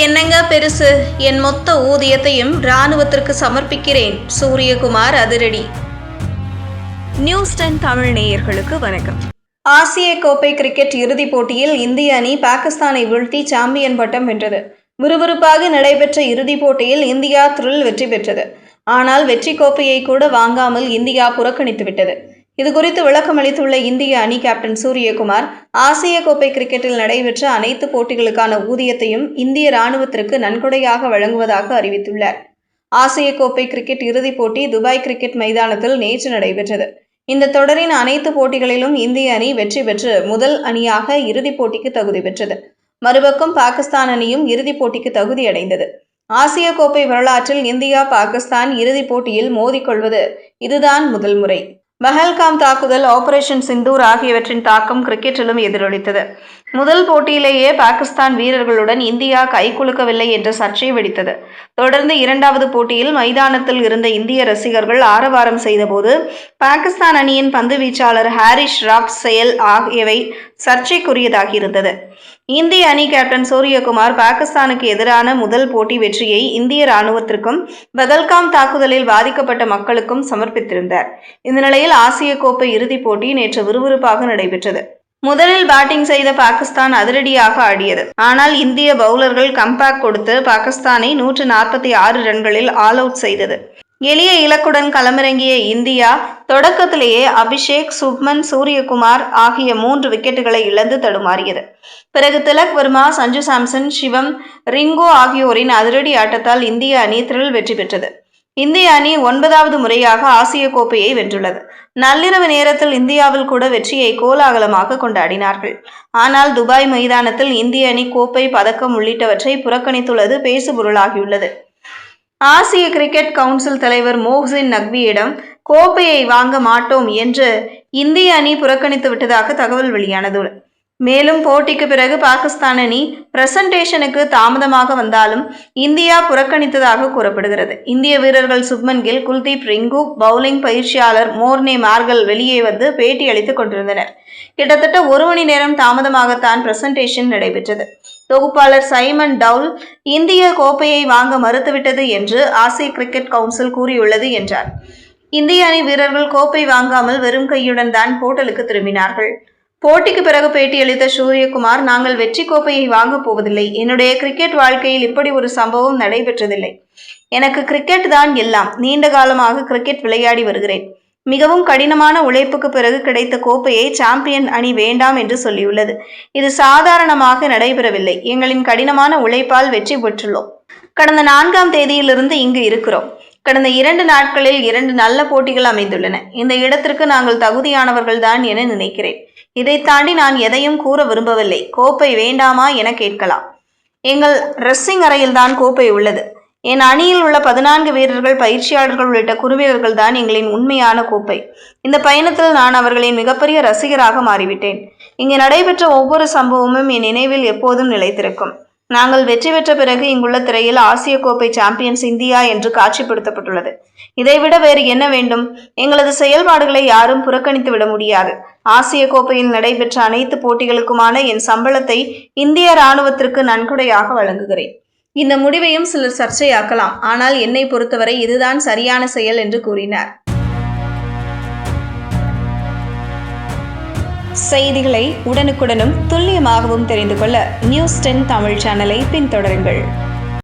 என்னங்க பெருசு, என் மொத்த ஊதியத்தையும் ராணுவத்திற்கு சமர்ப்பிக்கிறேன். சூரியகுமார் அதிரடி. நியூஸ் 10 தமிழ் நேயர்களுக்கு வணக்கம். ஆசிய கோப்பை கிரிக்கெட் இறுதிப் போட்டியில் இந்திய அணி பாகிஸ்தானை வீழ்த்தி சாம்பியன் பட்டம் வென்றது. விறுவிறுப்பாக நடைபெற்ற இறுதிப் போட்டியில் இந்தியா த்ரில் வெற்றி பெற்றது. ஆனால் வெற்றி கோப்பையை கூட வாங்காமல் இந்தியா புறக்கணித்துவிட்டது. இதுகுறித்து விளக்கம் அளித்துள்ள இந்திய அணி கேப்டன் சூரியகுமார், ஆசிய கோப்பை கிரிக்கெட்டில் நடைபெற்ற அனைத்து போட்டிகளுக்கான ஊதியத்தையும் இந்திய ராணுவத்திற்கு நன்கொடையாக வழங்குவதாக அறிவித்துள்ளார். ஆசிய கோப்பை கிரிக்கெட் இறுதிப் போட்டி துபாய் கிரிக்கெட் மைதானத்தில் நேற்று நடைபெற்றது. இந்த தொடரின் அனைத்து போட்டிகளிலும் இந்திய அணி வெற்றி பெற்று முதல் அணியாக இறுதிப் போட்டிக்கு தகுதி பெற்றது. மறுபக்கம் பாகிஸ்தான் அணியும் இறுதிப் போட்டிக்கு தகுதியடைந்தது. ஆசிய கோப்பை வரலாற்றில் இந்தியா பாகிஸ்தான் இறுதிப் போட்டியில் மோதிக்கொள்வது இதுதான் முதல் முறை. பஹல்காம் தாக்குதல், ஆபரேஷன் சிந்தூர் ஆகியவற்றின் தாக்கம் கிரிக்கெட்டிலும் எதிரொலித்தது. முதல் போட்டியிலேயே பாகிஸ்தான் வீரர்களுடன் இந்தியா கைகுலுக்கவில்லை என்ற சர்ச்சை வெடித்தது. தொடர்ந்து இரண்டாவது போட்டியில் மைதானத்தில் இருந்த இந்திய ரசிகர்கள் ஆரவாரம் செய்தபோது பாகிஸ்தான் அணியின் பந்து வீச்சாளர் ஹாரிஸ் ராஃப் செயல் ஆகியவை சர்ச்சைக்குரியதாகியிருந்தது. இந்திய அணி கேப்டன் சூரியகுமார் பாகிஸ்தானுக்கு எதிரான முதல் போட்டி வெற்றியை இந்திய ராணுவத்திற்கும் பஹல்காம் தாக்குதலில் பாதிக்கப்பட்ட மக்களுக்கும் சமர்ப்பித்திருந்தார். இந்த நிலையில் ஆசிய கோப்பை இறுதிப் போட்டி நேற்று விறுவிறுப்பாக நடைபெற்றது. முதலில் பேட்டிங் செய்த பாகிஸ்தான் அதிரடியாக ஆடியது. ஆனால் இந்திய பவுலர்கள் கம்பேக் கொடுத்து பாகிஸ்தானை 146 ரன்களில் ஆல் அவுட் செய்தது. எளிய இலக்குடன் களமிறங்கிய இந்தியா தொடக்கத்திலேயே அபிஷேக், சுப்மன், சூரியகுமார் ஆகிய 3 விக்கெட்டுகளை இழந்து தடுமாறியது. பிறகு திலக் வர்மா, சஞ்சு சாம்சன், சிவம், ரிங்கோ ஆகியோரின் அதிரடி ஆட்டத்தால் இந்திய அணி த்ரில் வெற்றி பெற்றது. இந்திய அணி 9வது முறையாக ஆசிய கோப்பையை வென்றுள்ளது. நள்ளிரவு நேரத்தில் இந்தியாவில் கூட வெற்றியை கோலாகலமாக கொண்டாடினார்கள். ஆனால் துபாய் மைதானத்தில் இந்திய அணி கோப்பை, பதக்கம் உள்ளிட்டவற்றை புறக்கணித்துள்ளது பேசுபொருளாகியுள்ளது. ஆசிய கிரிக்கெட் கவுன்சில் தலைவர் மோஹ்சின் நக்வியிடம் கோப்பையை வாங்க மாட்டோம் என்று இந்திய அணி புறக்கணித்து விட்டதாக தகவல் வெளியானது. மேலும் போட்டிக்கு பிறகு பாகிஸ்தான் அணி பிரசன்டேஷனுக்கு தாமதமாக வந்தாலும் இந்தியா புறக்கணித்ததாக கூறப்படுகிறது. இந்திய வீரர்கள் சுப்மன் கில், குல்தீப், ரிங்கு, பவுலிங் பயிற்சியாளர் மோர்னே மார்கல் வெளியே வந்து பேட்டி அளித்துக் கொண்டிருந்தனர். கிட்டத்தட்ட 1 மணி நேரம் தாமதமாகத்தான் பிரசன்டேஷன் நடைபெற்றது. தொகுப்பாளர் சைமன் டவுல் இந்திய கோப்பையை வாங்க மறுத்துவிட்டது என்று ஆசிய கிரிக்கெட் கவுன்சில் கூறியுள்ளது என்றார். இந்திய அணி வீரர்கள் கோப்பை வாங்காமல் வெறும் கையுடன் தான் ஹோட்டலுக்கு திரும்பினார்கள். போட்டிக்கு பிறகு பேட்டியளித்த சூரியகுமார், நாங்கள் வெற்றி கோப்பையை வாங்கப் போவதில்லை. என்னுடைய கிரிக்கெட் வாழ்க்கையில் இப்படி ஒரு சம்பவம் நடைபெற்றதில்லை. எனக்கு கிரிக்கெட் தான் எல்லாம். நீண்ட காலமாக கிரிக்கெட் விளையாடி வருகிறேன். மிகவும் கடினமான உழைப்புக்கு பிறகு கிடைத்த கோப்பையை சாம்பியன் அணி வேண்டாம் என்று சொல்லியுள்ளது. இது சாதாரணமாக நடைபெறவில்லை. எங்களின் கடினமான உழைப்பால் வெற்றி பெற்றுள்ளோம். கடந்த 4ஆம் தேதியிலிருந்து இங்கு இருக்கிறோம். கடந்த 2 நாட்களில் 2 நல்ல போட்டிகள் அமைந்துள்ளன. இந்த இடத்திற்கு நாங்கள் தகுதியானவர்கள் தான் என நினைக்கிறேன். இதை தாண்டி நான் எதையும் கூற விரும்பவில்லை. கோப்பை வேண்டாமா என கேட்கலாம். எங்கள் ட்ரெஸ்ஸிங் அறையில் தான் கோப்பை உள்ளது. என் அணியில் உள்ள 14 வீரர்கள், பயிற்சியாளர்கள் உள்ளிட்ட குறுவீரர்கள் தான் எங்களின் உண்மையான கோப்பை. இந்த பயணத்தில் நான் அவர்களின் மிகப்பெரிய ரசிகராக மாறிவிட்டேன். இங்கு நடைபெற்ற ஒவ்வொரு சம்பவமும் என் நினைவில் எப்போதும் நிலைத்திருக்கும். நாங்கள் வெற்றி பெற்ற பிறகு இங்குள்ள திரையில் ஆசிய கோப்பை சாம்பியன்ஸ் இந்தியா என்று காட்சிப்படுத்தப்பட்டுள்ளது. இதைவிட வேறு என்ன வேண்டும்? எங்களது செயல்பாடுகளை யாரும் புறக்கணித்து விட முடியாது. ஆசிய கோப்பையில் நடைபெற்ற அனைத்து போட்டிகளுக்குமான என் சம்பளத்தை இந்திய ராணுவத்திற்கு நன்கொடையாக வழங்குகிறேன். இந்த முடிவையும் சிலர் சர்ச்சையாக்கலாம். ஆனால் என்னை பொறுத்தவரை இதுதான் சரியான செயல் என்று கூறினார். செய்திகளை உடனுக்குடனும் துல்லியமாகவும் தெரிந்து கொள்ள நியூஸ் 10 தமிழ் சேனலை பின்தொடருங்கள்.